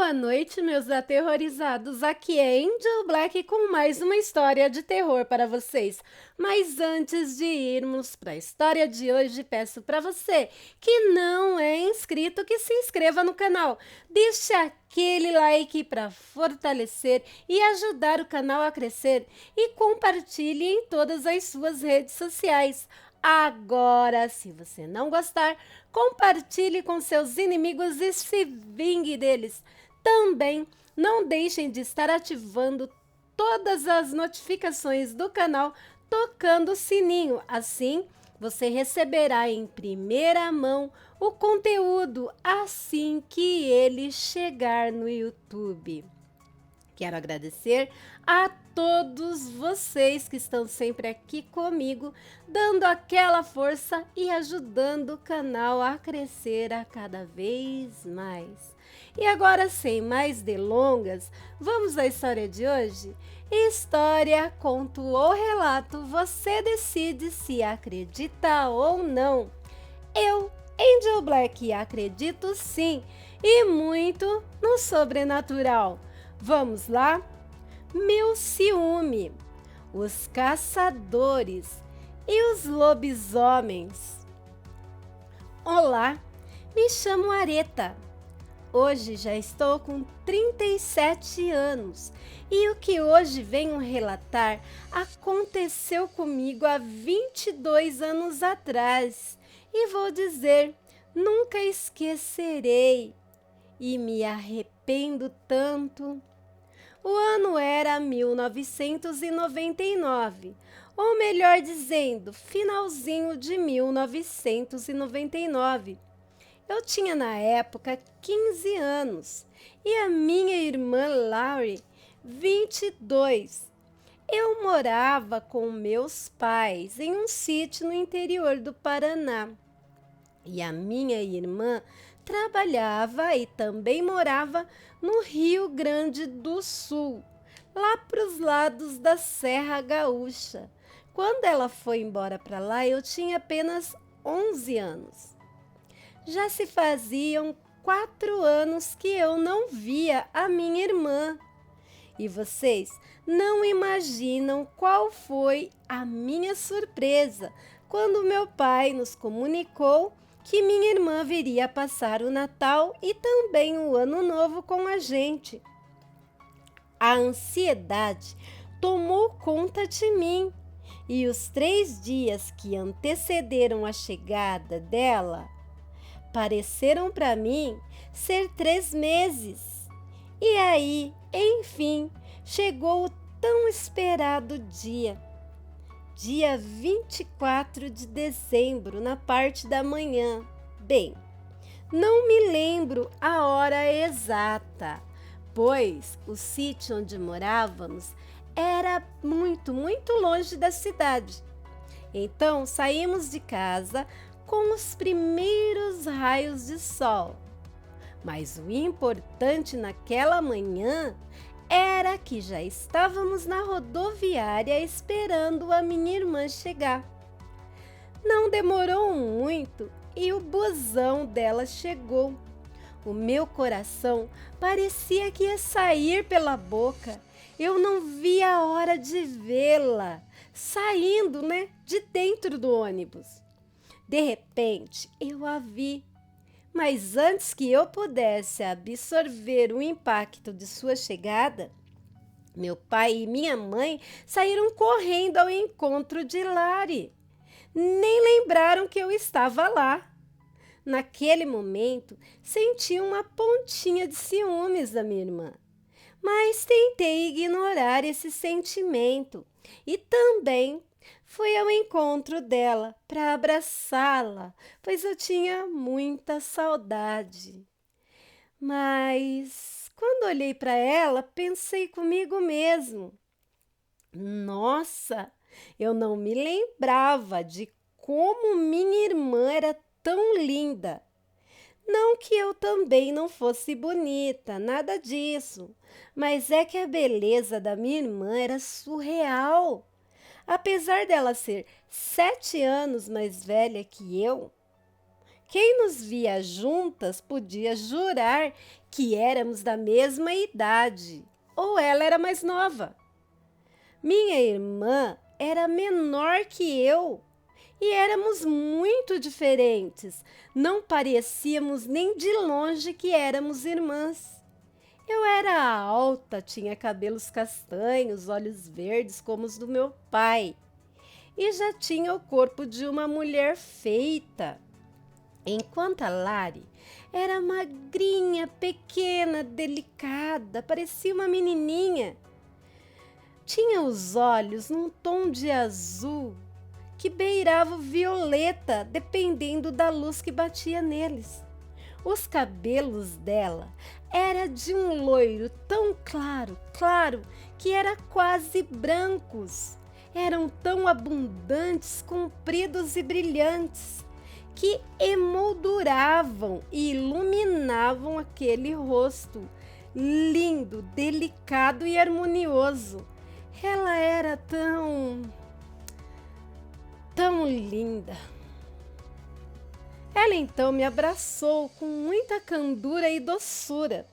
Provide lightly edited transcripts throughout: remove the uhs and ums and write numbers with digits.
Boa noite, meus aterrorizados. Aqui é Angel Black com mais uma história de terror para vocês. Mas antes de irmos para a história de hoje, peço para você que não é inscrito que se inscreva no canal. Deixe aquele like para fortalecer e ajudar o canal a crescer e compartilhe em todas as suas redes sociais. Agora, se você não gostar, compartilhe com seus inimigos e se vingue deles. Também não deixem de estar ativando todas as notificações do canal, tocando o sininho. Assim, você receberá em primeira mão o conteúdo assim que ele chegar no YouTube. Quero agradecer a todos vocês que estão sempre aqui comigo, dando aquela força e ajudando o canal a crescer a cada vez mais. E agora, sem mais delongas, vamos à história de hoje? História, conto ou relato, você decide se acredita ou não. Eu, Angel Black, acredito sim, e muito no sobrenatural. Vamos lá? Meu ciúme, os caçadores e os lobisomens. Olá, me chamo Areta. Hoje já estou com 37 anos e o que hoje venho relatar aconteceu comigo há 22 anos atrás. E vou dizer, nunca esquecerei e me arrependo tanto. O ano era 1999, ou melhor dizendo, finalzinho de 1999. Eu tinha na época 15 anos e a minha irmã Laurie, 22. Eu morava com meus pais em um sítio no interior do Paraná. E a minha irmã trabalhava e também morava no Rio Grande do Sul, lá para os lados da Serra Gaúcha. Quando ela foi embora para lá, eu tinha apenas 11 anos. Já se faziam 4 anos que eu não via a minha irmã. E vocês não imaginam qual foi a minha surpresa quando meu pai nos comunicou que minha irmã viria passar o Natal e também o Ano Novo com a gente. A ansiedade tomou conta de mim e os 3 dias que antecederam a chegada dela pareceram para mim ser 3 meses. E aí, enfim, chegou o tão esperado dia. Dia 24 de dezembro, na parte da manhã. Bem, não me lembro a hora exata, pois o sítio onde morávamos era muito longe da cidade. Então saímos de casa com os primeiros raios de sol. Mas o importante naquela manhã era que já estávamos na rodoviária esperando a minha irmã chegar. Não demorou muito e o busão dela chegou. O meu coração parecia que ia sair pela boca. Eu não via a hora de vê-la saindo, de dentro do ônibus. De repente, eu a vi. Mas antes que eu pudesse absorver o impacto de sua chegada, meu pai e minha mãe saíram correndo ao encontro de Lari. Nem lembraram que eu estava lá. Naquele momento, senti uma pontinha de ciúmes da minha irmã, mas tentei ignorar esse sentimento e também fui ao encontro dela para abraçá-la, pois eu tinha muita saudade. Mas quando olhei para ela, pensei comigo mesmo. Nossa, eu não me lembrava de como minha irmã era tão linda. Não que eu também não fosse bonita, nada disso, mas é que a beleza da minha irmã era surreal. Apesar dela ser 7 anos mais velha que eu, Quem nos via juntas podia jurar que éramos da mesma idade, ou ela era mais nova. Minha irmã era menor que eu e éramos muito diferentes. Não parecíamos nem de longe que éramos irmãs. Eu era alta, tinha cabelos castanhos, olhos verdes como os do meu pai e já tinha o corpo de uma mulher feita. Enquanto a Lari era magrinha, pequena, delicada, parecia uma menininha. Tinha os olhos num tom de azul que beirava o violeta, dependendo da luz que batia neles. Os cabelos dela era de um loiro tão claro, que era quase brancos. Eram tão abundantes, compridos e brilhantes, que emolduravam e iluminavam aquele rosto lindo, delicado e harmonioso. Ela era tão linda. Ela então me abraçou com muita candura e doçura.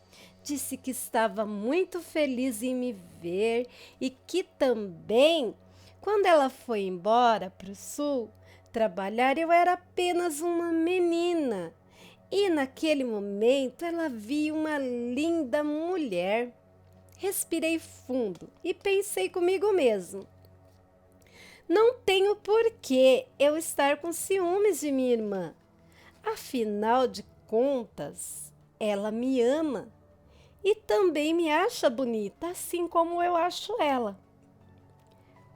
Disse que estava muito feliz em me ver e que também, quando ela foi embora para o sul trabalhar, eu era apenas uma menina. E naquele momento ela viu uma linda mulher. Respirei fundo e pensei comigo mesmo: não tenho por que eu estar com ciúmes de minha irmã. Afinal de contas, ela me ama e também me acha bonita, assim como eu acho ela.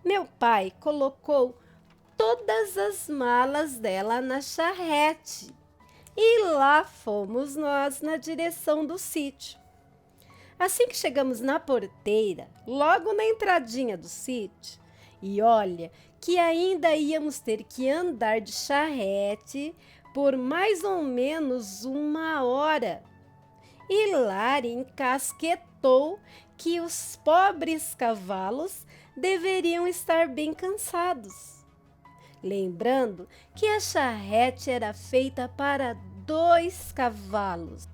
Meu pai colocou todas as malas dela na charrete e lá fomos nós na direção do sítio. Assim que chegamos na porteira, logo na entradinha do sítio, e olha que ainda íamos ter que andar de charrete por mais ou menos 1 hora. E Lari encasquetou que os pobres cavalos deveriam estar bem cansados. Lembrando que a charrete era feita para 2 cavalos,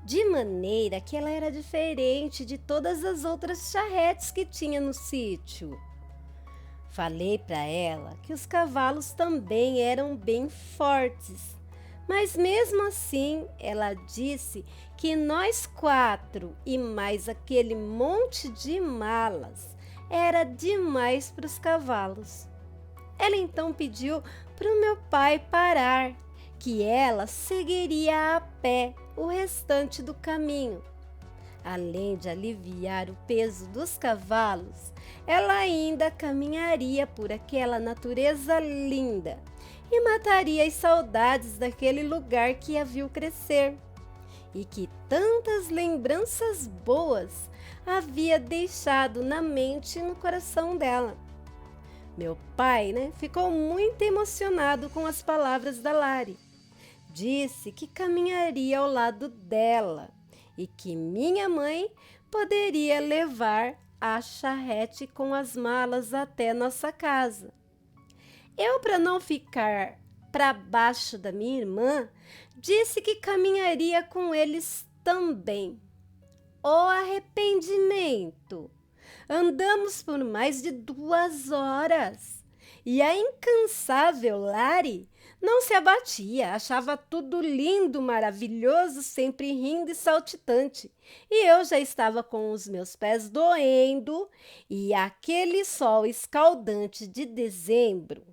de maneira que ela era diferente de todas as outras charretes que tinha no sítio. Falei para ela que os cavalos também eram bem fortes, mas mesmo assim ela disse que nós 4 e mais aquele monte de malas era demais para os cavalos. Ela então pediu para o meu pai parar, que ela seguiria a pé o restante do caminho. Além de aliviar o peso dos cavalos, ela ainda caminharia por aquela natureza linda e mataria as saudades daquele lugar que a viu crescer e que tantas lembranças boas havia deixado na mente e no coração dela. Meu pai, ficou muito emocionado com as palavras da Lari. Disse que caminharia ao lado dela e que minha mãe poderia levar a charrete com as malas até nossa casa. Eu, para não ficar para baixo da minha irmã, disse que caminharia com eles também. O arrependimento! Andamos por mais de 2 horas e a incansável Lari não se abatia, achava tudo lindo, maravilhoso, sempre rindo e saltitante. E eu já estava com os meus pés doendo e aquele sol escaldante de dezembro.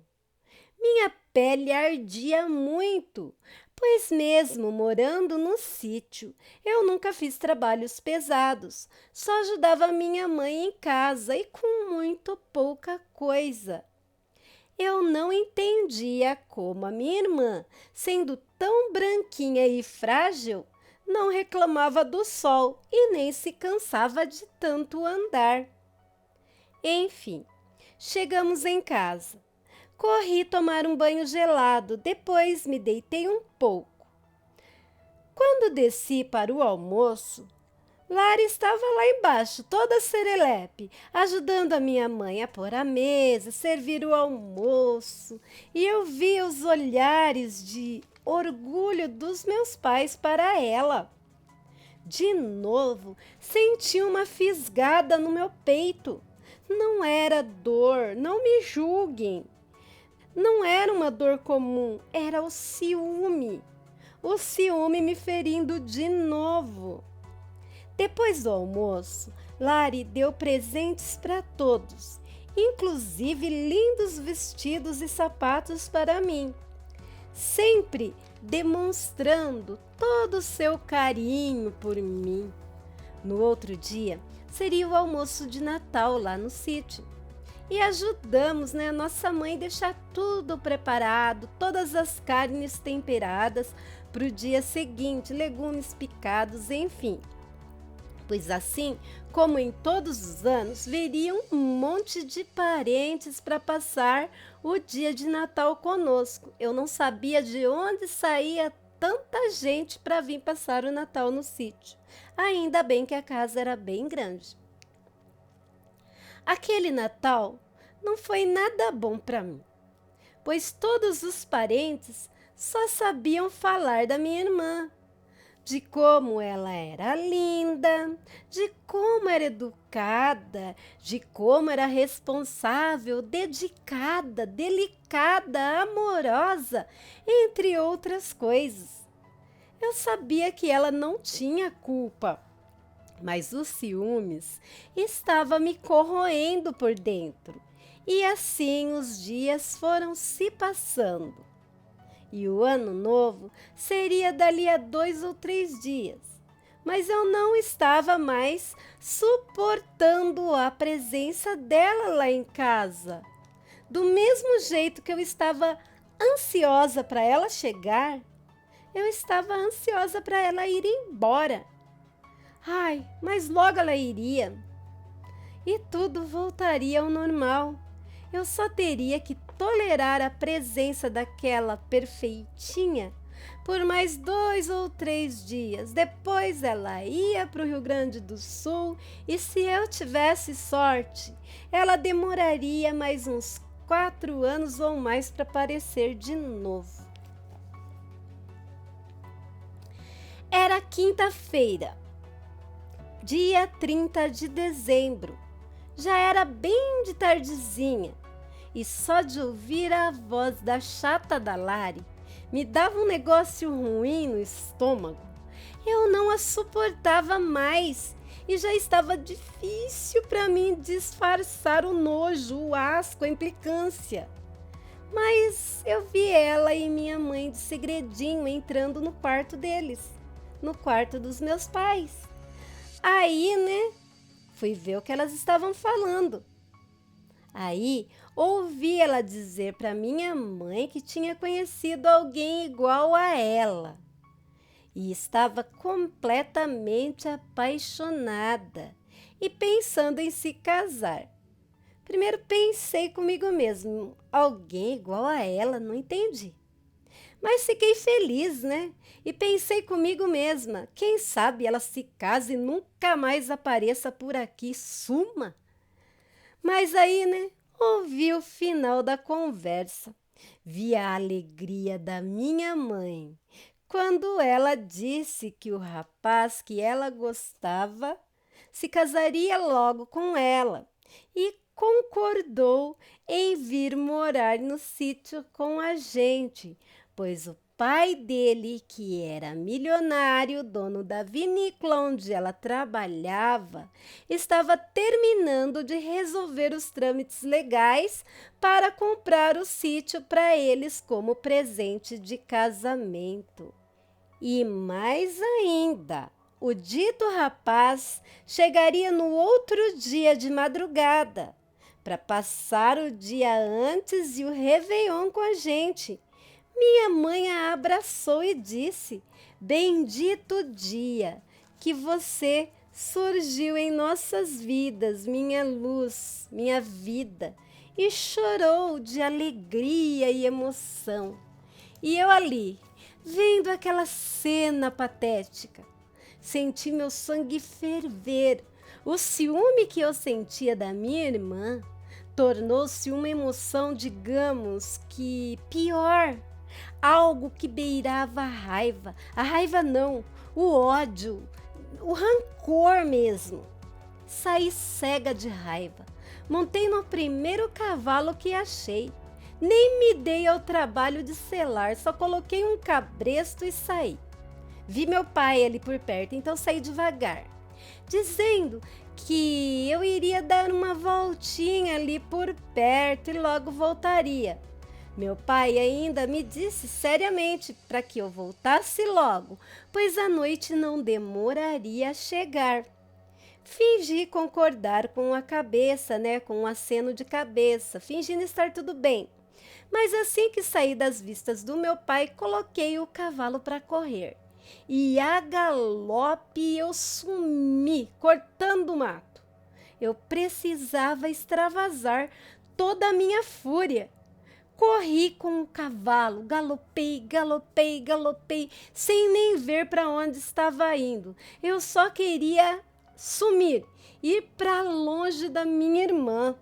Minha pele ardia muito, pois mesmo morando no sítio, eu nunca fiz trabalhos pesados, só ajudava minha mãe em casa e com muito pouca coisa. Eu não entendia como a minha irmã, sendo tão branquinha e frágil, não reclamava do sol e nem se cansava de tanto andar. Enfim, chegamos em casa. Corri tomar um banho gelado, depois me deitei um pouco. Quando desci para o almoço, Lara estava lá embaixo, toda serelepe, ajudando a minha mãe a pôr a mesa, servir o almoço. E eu vi os olhares de orgulho dos meus pais para ela. De novo, senti uma fisgada no meu peito. Não era dor, não me julguem. Não era uma dor comum, era o ciúme. O ciúme me ferindo de novo. Depois do almoço, Lari deu presentes para todos, inclusive lindos vestidos e sapatos para mim, sempre demonstrando todo o seu carinho por mim. No outro dia, seria o almoço de Natal lá no sítio. E ajudamos, a nossa mãe deixar tudo preparado, todas as carnes temperadas para o dia seguinte, legumes picados, enfim. Pois assim, como em todos os anos, viria um monte de parentes para passar o dia de Natal conosco. Eu não sabia de onde saía tanta gente para vir passar o Natal no sítio. Ainda bem que a casa era bem grande. Aquele Natal não foi nada bom para mim, pois todos os parentes só sabiam falar da minha irmã, de como ela era linda, de como era educada, de como era responsável, dedicada, delicada, amorosa, entre outras coisas. Eu sabia que ela não tinha culpa, mas os ciúmes estava me corroendo por dentro. E assim os dias foram se passando. E o ano novo seria dali a 2 ou 3 dias. Mas eu não estava mais suportando a presença dela lá em casa. Do mesmo jeito que eu estava ansiosa para ela chegar, eu estava ansiosa para ela ir embora. Ai, mas logo ela iria. E tudo voltaria ao normal. Eu só teria que tolerar a presença daquela perfeitinha por mais 2 ou 3 dias. Depois ela ia para o Rio Grande do Sul e, se eu tivesse sorte, ela demoraria mais uns 4 anos ou mais para aparecer de novo. Era quinta-feira, dia 30 de dezembro. Já era bem de tardezinha. E só de ouvir a voz da chata da Lari me dava um negócio ruim no estômago. Eu não a suportava mais e já estava difícil para mim disfarçar o nojo, o asco, a implicância. Mas eu vi ela e minha mãe de segredinho entrando no quarto deles, no quarto dos meus pais. Aí, fui ver o que elas estavam falando. Aí, ouvi ela dizer para minha mãe que tinha conhecido alguém igual a ela e estava completamente apaixonada e pensando em se casar. Primeiro pensei comigo mesmo, alguém igual a ela, não entendi. Mas fiquei feliz, E pensei comigo mesma, quem sabe ela se case e nunca mais apareça por aqui, suma. Mas aí, ouvi o final da conversa. Vi a alegria da minha mãe quando ela disse que o rapaz que ela gostava se casaria logo com ela e concordou em vir morar no sítio com a gente, pois o pai dele, que era milionário, dono da vinícola onde ela trabalhava, estava terminando de resolver os trâmites legais para comprar o sítio para eles como presente de casamento. E mais ainda, o dito rapaz chegaria no outro dia de madrugada para passar o dia antes e o Réveillon com a gente. Minha mãe a abraçou e disse: bendito dia que você surgiu em nossas vidas, minha luz, minha vida. E chorou de alegria e emoção. E eu ali, vendo aquela cena patética, senti meu sangue ferver. O ciúme que eu sentia da minha irmã tornou-se uma emoção, digamos que pior. algo que beirava a raiva. A raiva não, o ódio, o rancor mesmo. Saí cega de raiva. Montei no primeiro cavalo que achei. Nem me dei ao trabalho de selar, só coloquei um cabresto e saí. Vi meu pai ali por perto, então saí devagar, dizendo que eu iria dar uma voltinha ali por perto e logo voltaria. Meu pai ainda me disse seriamente para que eu voltasse logo, pois a noite não demoraria a chegar. Fingi concordar com a cabeça, com um aceno de cabeça, fingindo estar tudo bem. Mas assim que saí das vistas do meu pai, coloquei o cavalo para correr. E a galope eu sumi, cortando o mato. Eu precisava extravasar toda a minha fúria. Corri com o cavalo, galopei, galopei, galopei, sem nem ver para onde estava indo. Eu só queria sumir, ir para longe da minha irmã.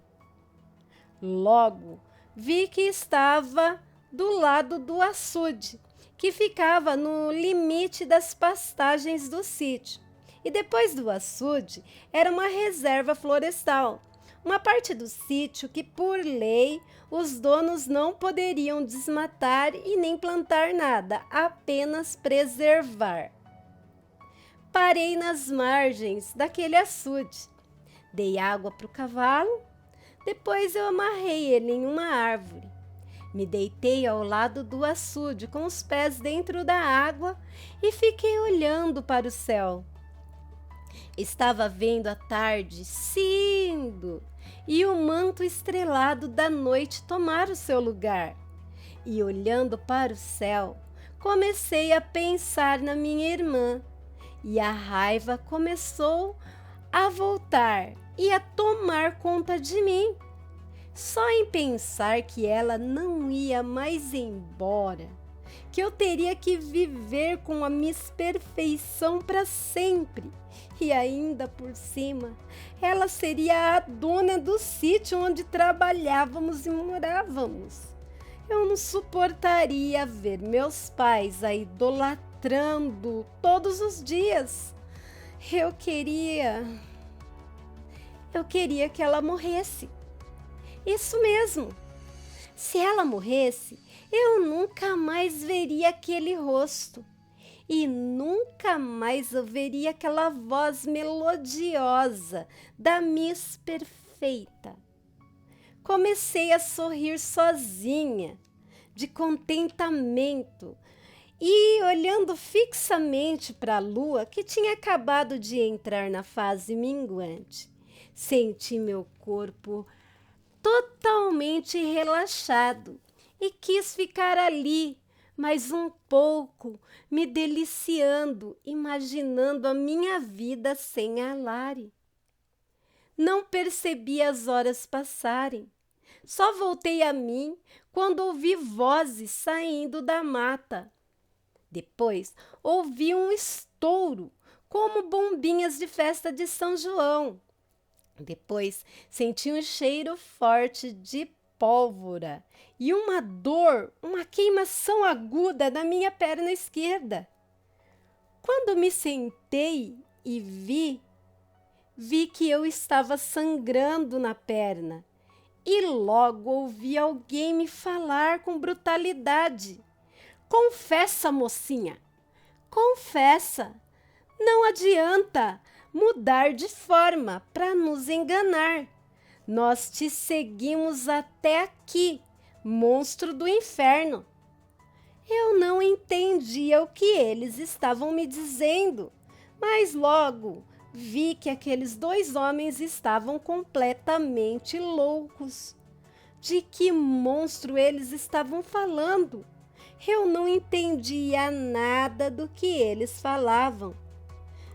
Logo, vi que estava do lado do açude, que ficava no limite das pastagens do sítio. E depois do açude era uma reserva florestal, uma parte do sítio que, por lei, os donos não poderiam desmatar e nem plantar nada, apenas preservar. Parei nas margens daquele açude, dei água para o cavalo, depois eu amarrei ele em uma árvore. Me deitei ao lado do açude com os pés dentro da água e fiquei olhando para o céu. Estava vendo a tarde indo e o manto estrelado da noite tomar o seu lugar. E olhando para o céu, comecei a pensar na minha irmã e a raiva começou a voltar e a tomar conta de mim. Só em pensar que ela não ia mais embora, que eu teria que viver com a misperfeição para sempre. E ainda por cima, ela seria a dona do sítio onde trabalhávamos e morávamos. Eu não suportaria ver meus pais a idolatrando todos os dias. Eu queria que ela morresse. Isso mesmo. Se ela morresse, eu nunca mais veria aquele rosto e nunca mais ouviria aquela voz melodiosa da Miss Perfeita. Comecei a sorrir sozinha, de contentamento, e olhando fixamente para a lua que tinha acabado de entrar na fase minguante, senti meu corpo totalmente relaxado e quis ficar ali mais um pouco, me deliciando, imaginando a minha vida sem a Lari. Não percebi as horas passarem. Só voltei a mim quando ouvi vozes saindo da mata. Depois ouvi um estouro, como bombinhas de festa de São João. Depois senti um cheiro forte de pólvora e uma dor, uma queimação aguda na minha perna esquerda. Quando me sentei e vi que eu estava sangrando na perna e logo ouvi alguém me falar com brutalidade. Confessa, mocinha, confessa, não adianta mudar de forma para nos enganar. Nós te seguimos até aqui, monstro do inferno. Eu não entendia o que eles estavam me dizendo, mas logo vi que aqueles dois homens estavam completamente loucos. De que monstro eles estavam falando? Eu não entendia nada do que eles falavam.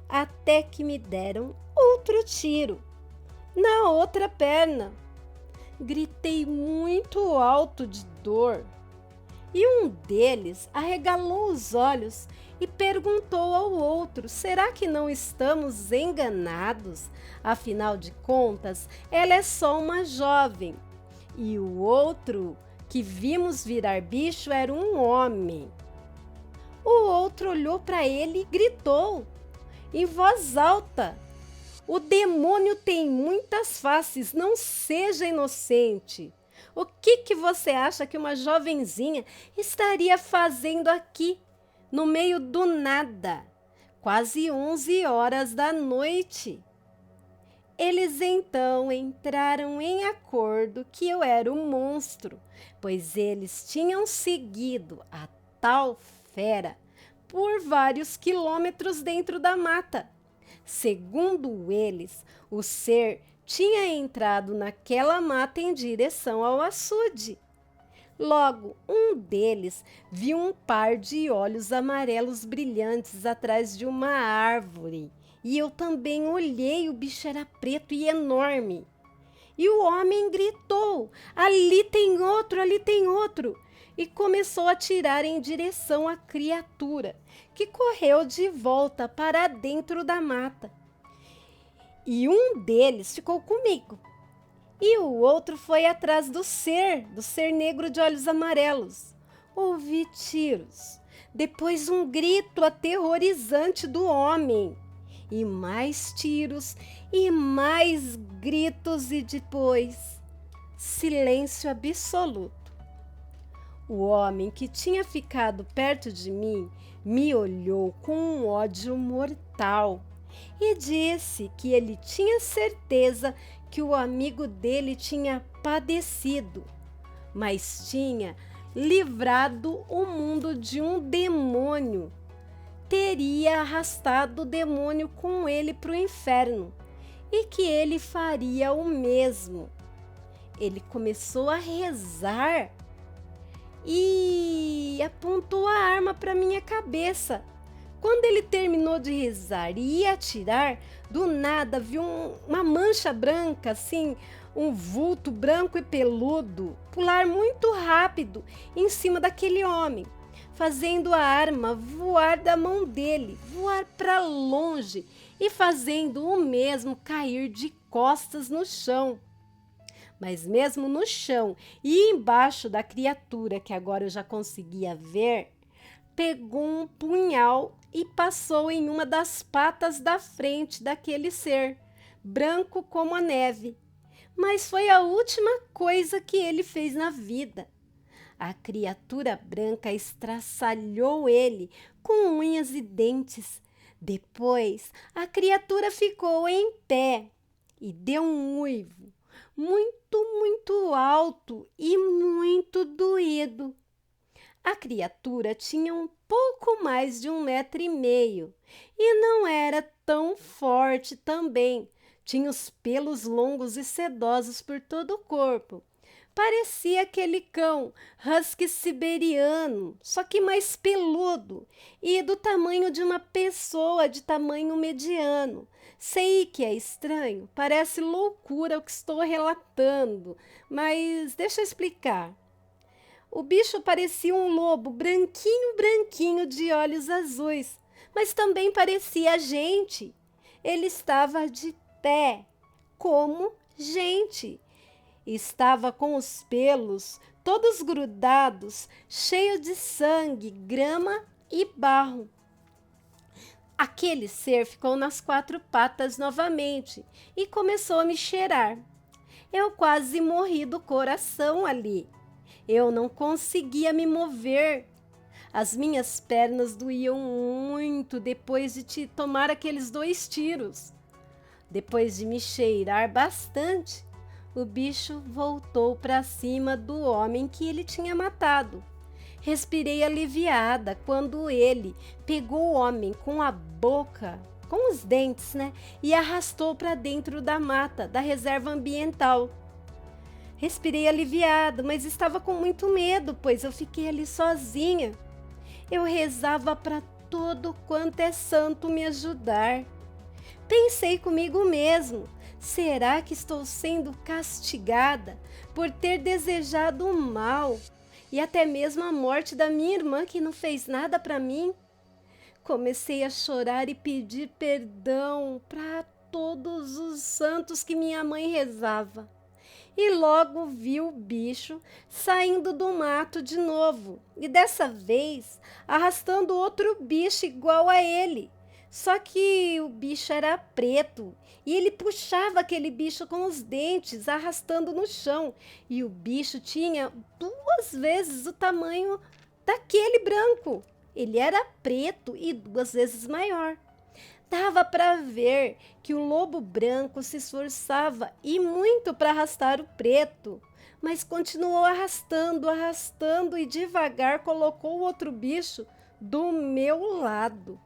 Até que me deram outro tiro na outra perna. Gritei muito alto de dor e um deles arregalou os olhos e perguntou ao outro: será que não estamos enganados? Afinal de contas, ela é só uma jovem. E o outro que vimos virar bicho era um homem. O outro olhou para ele e gritou, em voz alta: "O demônio tem muitas faces, não seja inocente. O que você acha que uma jovenzinha estaria fazendo aqui, no meio do nada? Quase 11 horas da noite." Eles então entraram em acordo que eu era o monstro, pois eles tinham seguido a tal fera por vários quilômetros dentro da mata. Segundo eles, o ser tinha entrado naquela mata em direção ao açude. Logo, um deles viu um par de olhos amarelos brilhantes atrás de uma árvore. E eu também olhei, o bicho era preto e enorme. E o homem gritou: "Ali tem outro, ali tem outro!" E começou a atirar em direção à criatura, que correu de volta para dentro da mata. E um deles ficou comigo. E o outro foi atrás do ser negro de olhos amarelos. Ouvi tiros, depois um grito aterrorizante do homem. E mais tiros, e mais gritos, e depois silêncio absoluto. O homem que tinha ficado perto de mim me olhou com um ódio mortal e disse que ele tinha certeza que o amigo dele tinha padecido, mas tinha livrado o mundo de um demônio. Teria arrastado o demônio com ele para o inferno e que ele faria o mesmo. Ele começou a rezar e apontou a arma para minha cabeça. Quando ele terminou de rezar e ia atirar, do nada viu uma mancha branca, assim, um vulto branco e peludo, pular muito rápido em cima daquele homem, fazendo a arma voar da mão dele, voar para longe e fazendo o mesmo cair de costas no chão. Mas mesmo no chão e embaixo da criatura, que agora eu já conseguia ver, pegou um punhal e passou em uma das patas da frente daquele ser, branco como a neve. Mas foi a última coisa que ele fez na vida. A criatura branca estraçalhou ele com unhas e dentes. Depois, a criatura ficou em pé e deu um uivo muito alto e muito doído. A criatura tinha um pouco mais de 1,5 metros e não era tão forte também. Tinha os pelos longos e sedosos por todo o corpo. Parecia aquele cão husky siberiano, só que mais peludo e do tamanho de uma pessoa de tamanho mediano. Sei que é estranho, parece loucura o que estou relatando, mas deixa eu explicar. O bicho parecia um lobo branquinho de olhos azuis, mas também parecia gente. Ele estava de pé, como gente. Estava com os pelos todos grudados, cheio de sangue, grama e barro. Aquele ser ficou nas 4 patas novamente e começou a me cheirar. Eu quase morri do coração ali. Eu não conseguia me mover. As minhas pernas doíam muito depois de tomar aqueles 2 tiros. Depois de me cheirar bastante, o bicho voltou para cima do homem que ele tinha matado. Respirei aliviada quando ele pegou o homem com a boca, com os dentes, e arrastou para dentro da mata da reserva ambiental. Respirei aliviada, mas estava com muito medo, pois eu fiquei ali sozinha. Eu rezava para todo quanto é santo me ajudar. Pensei comigo mesmo: será que estou sendo castigada por ter desejado o mal e até mesmo a morte da minha irmã que não fez nada para mim? Comecei a chorar e pedir perdão para todos os santos que minha mãe rezava. e logo viu o bicho saindo do mato de novo, e dessa vez arrastando outro bicho igual a ele. Só que o bicho era preto e ele puxava aquele bicho com os dentes, arrastando no chão. E o bicho tinha 2 vezes o tamanho daquele branco. Ele era preto e 2 vezes maior. Dava para ver que o lobo branco se esforçava e muito para arrastar o preto, mas continuou arrastando, arrastando e devagar colocou o outro bicho do meu lado.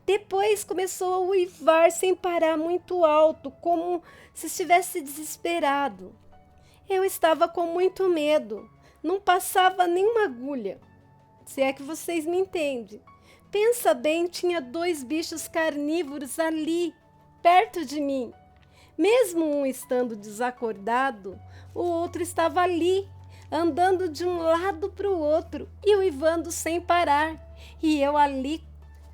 Depois começou a uivar sem parar muito alto, como se estivesse desesperado. Eu estava com muito medo, não passava nenhuma agulha, se é que vocês me entendem. Pensa bem, tinha 2 bichos carnívoros ali, perto de mim. Mesmo um estando desacordado, o outro estava ali, andando de um lado para o outro e uivando sem parar. E eu ali,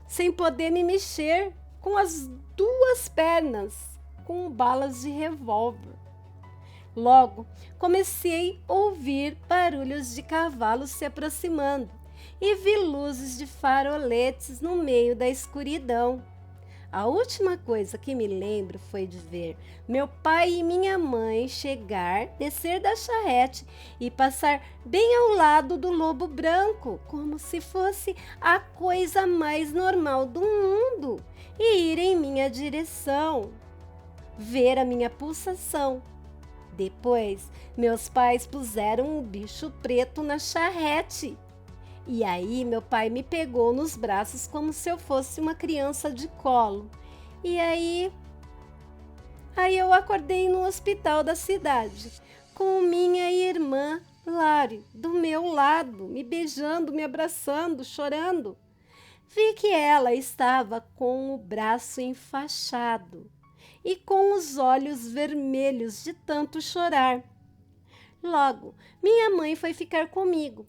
sem poder me mexer, com as 2 pernas, com balas de revólver. Logo, comecei a ouvir barulhos de cavalos se aproximando e vi luzes de faroletes no meio da escuridão. A última coisa que me lembro foi de ver meu pai e minha mãe chegar, descer da charrete e passar bem ao lado do lobo branco, como se fosse a coisa mais normal do mundo, e ir em minha direção, ver a minha pulsação. Depois, meus pais puseram o bicho preto na charrete. E aí meu pai me pegou nos braços como se eu fosse uma criança de colo. E aí eu acordei no hospital da cidade, com minha irmã Lari do meu lado, me beijando, me abraçando, chorando. Vi que ela estava com o braço enfaixado e com os olhos vermelhos de tanto chorar. Logo, minha mãe foi ficar comigo.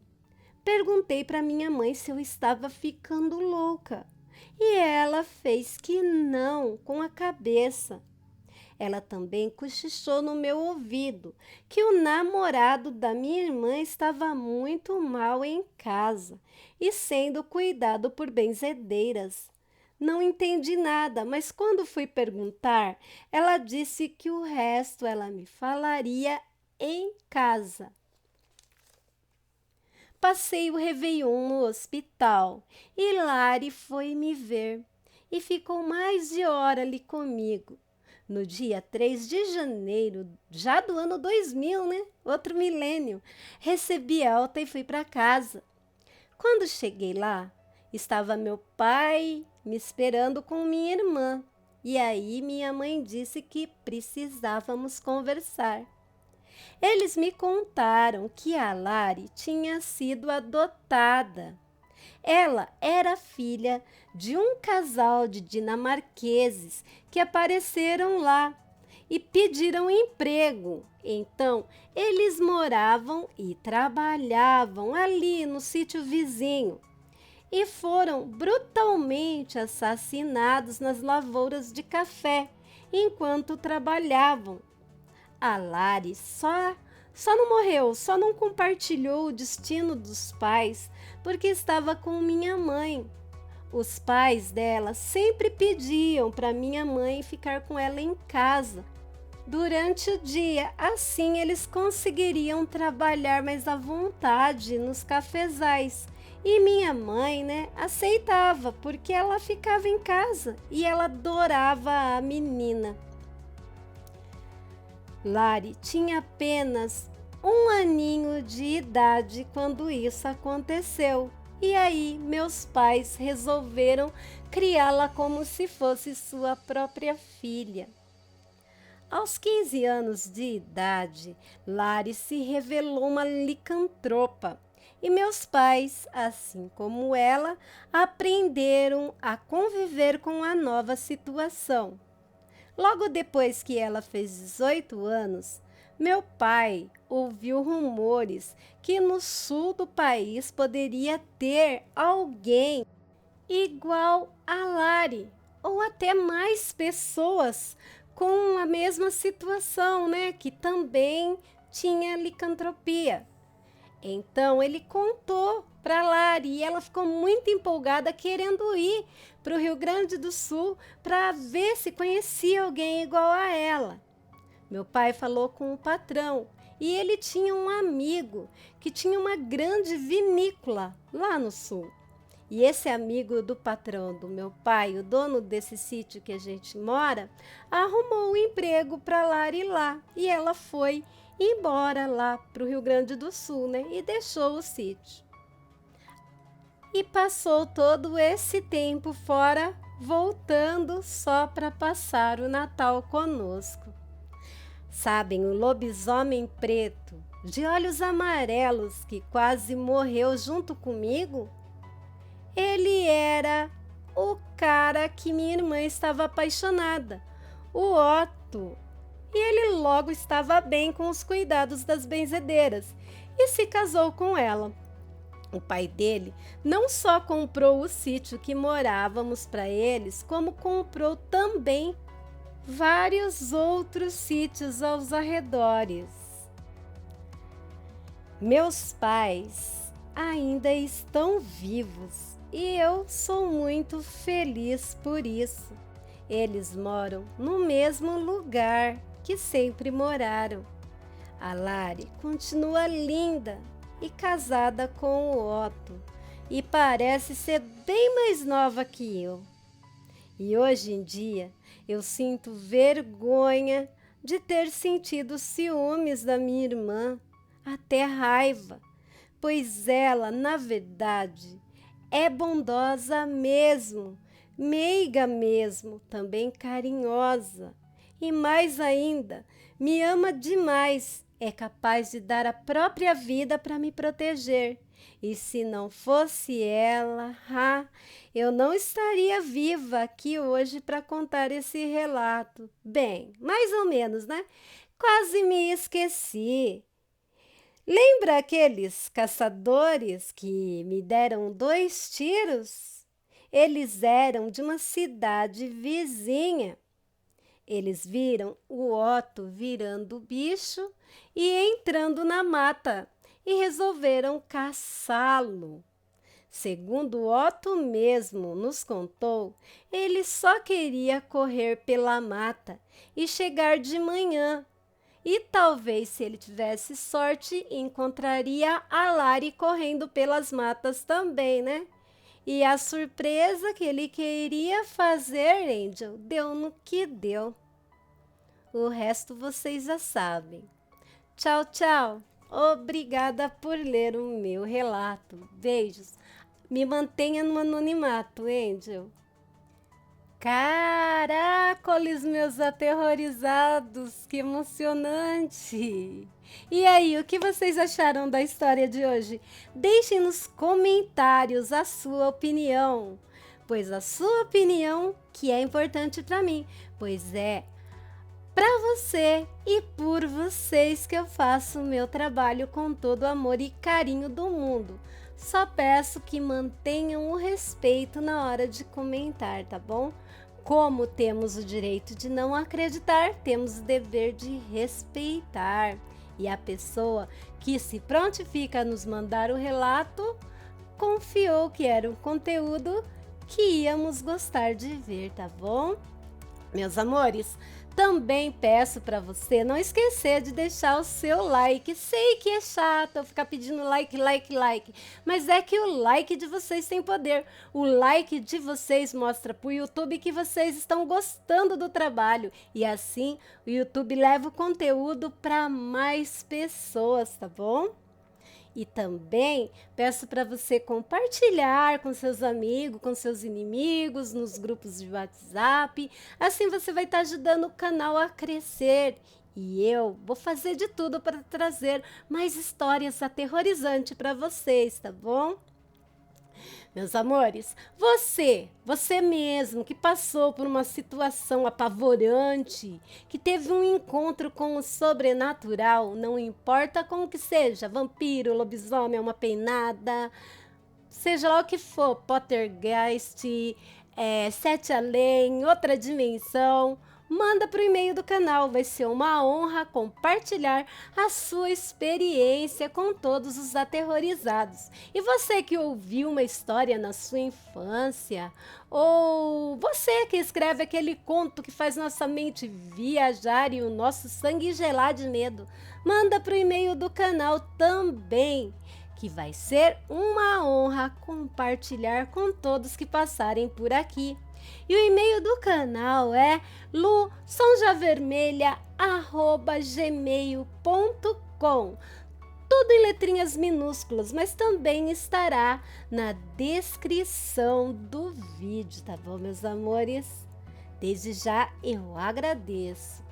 Perguntei para minha mãe se eu estava ficando louca e ela fez que não com a cabeça. Ela também cochichou no meu ouvido que o namorado da minha irmã estava muito mal em casa e sendo cuidado por benzedeiras. Não entendi nada, mas quando fui perguntar, ela disse que o resto ela me falaria em casa. Passei o Réveillon no hospital e Lari foi me ver e ficou mais de hora ali comigo. No dia 3 de janeiro, já do ano 2000, né? Outro milênio, recebi alta e fui para casa. Quando cheguei lá, estava meu pai me esperando com minha irmã. E aí minha mãe disse que precisávamos conversar. Eles me contaram que a Lari tinha sido adotada. Ela era filha de um casal de dinamarqueses que apareceram lá e pediram emprego. Então, eles moravam e trabalhavam ali no sítio vizinho e foram brutalmente assassinados nas lavouras de café enquanto trabalhavam. A Lari só não morreu, só não compartilhou o destino dos pais porque estava com minha mãe. Os pais dela sempre pediam para minha mãe ficar com ela em casa durante o dia, assim eles conseguiriam trabalhar mais à vontade nos cafezais. E minha mãe, aceitava porque ela ficava em casa e ela adorava a menina. Lari tinha apenas 1 aninho de idade quando isso aconteceu. E aí meus pais resolveram criá-la como se fosse sua própria filha. Aos 15 anos de idade, Lari se revelou uma licantropa. E meus pais, assim como ela, aprenderam a conviver com a nova situação. Logo depois que ela fez 18 anos, meu pai ouviu rumores que no sul do país poderia ter alguém igual a Lari, ou até mais pessoas com a mesma situação, né? Que também tinha licantropia. Então ele contou para Lari e ela ficou muito empolgada, querendo ir para o Rio Grande do Sul para ver se conhecia alguém igual a ela. Meu pai falou com o patrão e ele tinha um amigo que tinha uma grande vinícola lá no sul. E esse amigo do patrão do meu pai, o dono desse sítio que a gente mora, arrumou um emprego para Lari lá. E ela foi embora lá para o Rio Grande do Sul, né? E deixou o sítio. E passou todo esse tempo fora, voltando só para passar o Natal conosco. Sabem, o lobisomem preto, de olhos amarelos, que quase morreu junto comigo? Ele era o cara que minha irmã estava apaixonada, o Otto. E ele logo estava bem com os cuidados das benzedeiras e se casou com ela. O pai dele não só comprou o sítio que morávamos para eles, como comprou também vários outros sítios aos arredores. Meus pais ainda estão vivos e eu sou muito feliz por isso. Eles moram no mesmo lugar que sempre moraram. A Lari continua linda e casada com o Otto e parece ser bem mais nova que eu. E hoje em dia eu sinto vergonha de ter sentido ciúmes da minha irmã, até raiva, pois ela, na verdade, é bondosa mesmo, meiga mesmo, também carinhosa. E mais ainda, me ama demais, é capaz de dar a própria vida para me proteger. E se não fosse ela, eu não estaria viva aqui hoje para contar esse relato. Bem, mais ou menos, né? Quase me esqueci. Lembra aqueles caçadores que me deram 2 tiros? Eles eram de uma cidade vizinha. Eles viram o Otto virando o bicho e entrando na mata e resolveram caçá-lo. Segundo Otto mesmo nos contou, ele só queria correr pela mata e chegar de manhã. E talvez, se ele tivesse sorte, encontraria a Lari correndo pelas matas também, né? E a surpresa que ele queria fazer, Angel, deu no que deu. O resto vocês já sabem. Tchau, tchau. Obrigada por ler o meu relato. Beijos. Me mantenha no anonimato, Angel. Caracoles, meus aterrorizados, que emocionante! E aí, o que vocês acharam da história de hoje? Deixem nos comentários a sua opinião, pois a sua opinião que é importante para mim, pois é para você e por vocês que eu faço o meu trabalho com todo o amor e carinho do mundo. Só peço que mantenham o respeito na hora de comentar, tá bom? Como temos o direito de não acreditar, temos o dever de respeitar. E a pessoa que se prontifica a nos mandar o relato, confiou que era um conteúdo que íamos gostar de ver, tá bom? Meus amores, também peço para você não esquecer de deixar o seu like. Sei que é chato eu ficar pedindo like, mas é que o like de vocês tem poder. O like de vocês mostra para o YouTube que vocês estão gostando do trabalho e assim o YouTube leva o conteúdo para mais pessoas, tá bom? E também peço para você compartilhar com seus amigos, com seus inimigos, nos grupos de WhatsApp. Assim você vai estar ajudando o canal a crescer. E eu vou fazer de tudo para trazer mais histórias aterrorizantes para vocês, tá bom? Meus amores, você mesmo que passou por uma situação apavorante, que teve um encontro com o sobrenatural, não importa como que seja, vampiro, lobisomem, uma peinada, seja lá o que for, poltergeist, sete além, outra dimensão, manda para o e-mail do canal. Vai ser uma honra compartilhar a sua experiência com todos os aterrorizados. E você que ouviu uma história na sua infância, ou você que escreve aquele conto que faz nossa mente viajar e o nosso sangue gelar de medo, manda para o e-mail do canal também, que vai ser uma honra compartilhar com todos que passarem por aqui. E o e-mail do canal é luçãojavermelha@gmail.com. Tudo em letrinhas minúsculas, mas também estará na descrição do vídeo, tá bom, meus amores? Desde já eu agradeço.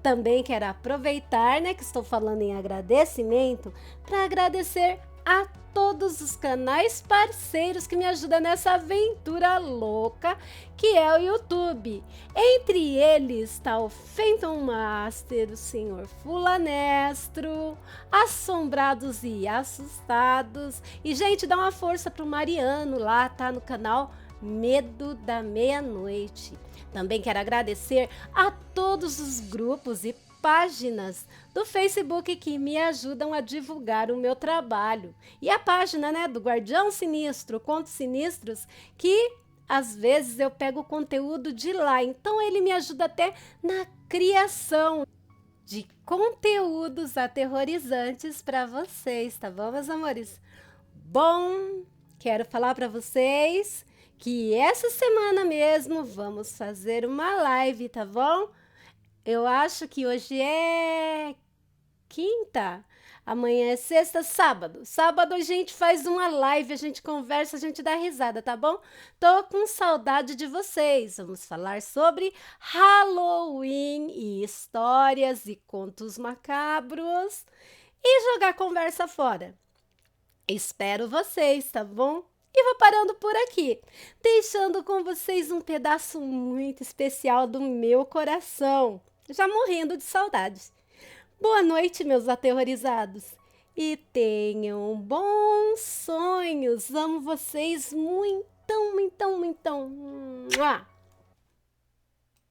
Também quero aproveitar, que estou falando em agradecimento, para agradecer a todos os canais parceiros que me ajudam nessa aventura louca que é o YouTube. Entre eles está o Phantom Master, o Senhor Fulanestro, Assombrados e Assustados. E, gente, dá uma força pro Mariano lá, tá no canal Medo da Meia-Noite. Também quero agradecer a todos os grupos e páginas do Facebook que me ajudam a divulgar o meu trabalho. E a página, do Guardião Sinistro, Contos Sinistros, que às vezes eu pego o conteúdo de lá. Então ele me ajuda até na criação de conteúdos aterrorizantes para vocês, tá bom, meus amores? Bom, quero falar para vocês que essa semana mesmo vamos fazer uma live, tá bom? Eu acho que hoje é quinta, amanhã é sexta, sábado. Sábado a gente faz uma live, a gente conversa, a gente dá risada, tá bom? Tô com saudade de vocês. Vamos falar sobre Halloween e histórias e contos macabros e jogar conversa fora. Espero vocês, tá bom? E vou parando por aqui, deixando com vocês um pedaço muito especial do meu coração, já morrendo de saudades. Boa noite, meus aterrorizados, e tenham bons sonhos. Amo vocês muito, muito, muito.